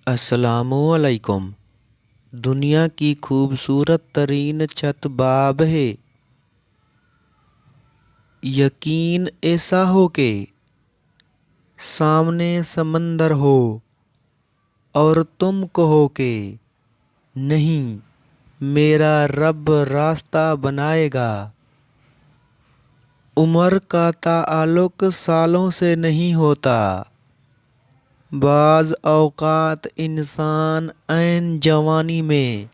السلام علیکم۔ دنیا کی خوبصورت ترین چھت باب ہے، یقین ایسا ہو کہ سامنے سمندر ہو اور تم کہو کہ نہیں، میرا رب راستہ بنائے گا۔ عمر کا تعلق سالوں سے نہیں ہوتا، بعض اوقات انسان عین جوانی میں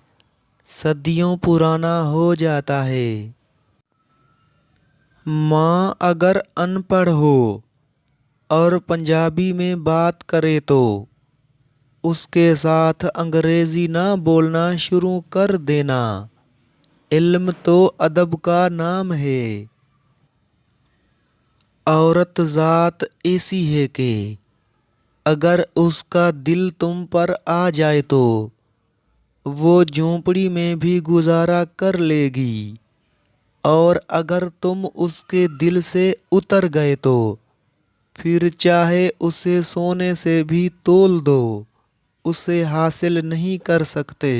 صدیوں پرانا ہو جاتا ہے۔ ماں اگر ان پڑھ ہو اور پنجابی میں بات کرے تو اس کے ساتھ انگریزی نہ بولنا شروع کر دینا۔ علم تو ادب کا نام ہے۔ عورت ذات ایسی ہے کہ اگر اس کا دل تم پر آ جائے تو وہ جھونپڑی میں بھی گزارا کر لے گی، اور اگر تم اس کے دل سے اتر گئے تو پھر چاہے اسے سونے سے بھی تول دو، اسے حاصل نہیں کر سکتے۔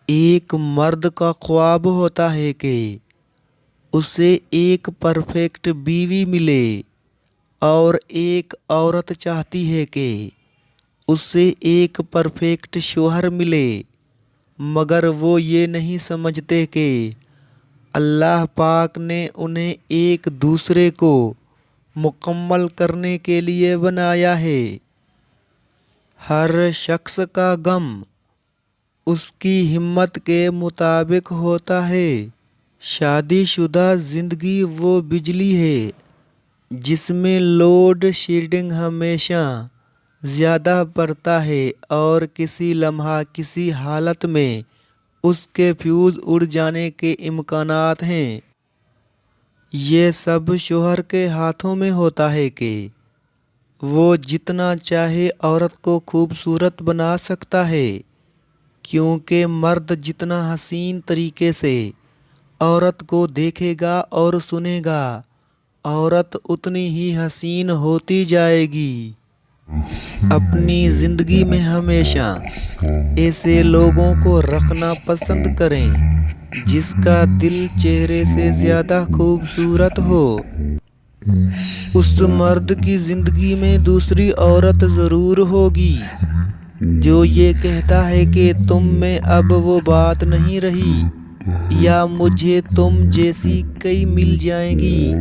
ایک مرد کا خواب ہوتا ہے کہ اسے ایک پرفیکٹ بیوی ملے، اور ایک عورت چاہتی ہے کہ اسے ایک پرفیکٹ شوہر ملے، مگر وہ یہ نہیں سمجھتے کہ اللہ پاک نے انہیں ایک دوسرے کو مکمل کرنے کے لیے بنایا ہے۔ ہر شخص کا غم اس کی ہمت کے مطابق ہوتا ہے۔ شادی شدہ زندگی وہ بجلی ہے جس میں لوڈ شیڈنگ ہمیشہ زیادہ پڑتا ہے، اور کسی لمحہ کسی حالت میں اس کے فیوز اڑ جانے کے امکانات ہیں۔ یہ سب شوہر کے ہاتھوں میں ہوتا ہے کہ وہ جتنا چاہے عورت کو خوبصورت بنا سکتا ہے، کیونکہ مرد جتنا حسین طریقے سے عورت کو دیکھے گا اور سنے گا، عورت اتنی ہی حسین ہوتی جائے گی۔ اپنی زندگی میں ہمیشہ ایسے لوگوں کو رکھنا پسند کریں جس کا دل چہرے سے زیادہ خوبصورت ہو۔ اس مرد کی زندگی میں دوسری عورت ضرور ہوگی جو یہ کہتا ہے کہ تم میں اب وہ بات نہیں رہی، یا مجھے تم جیسی کئی مل جائیں گی،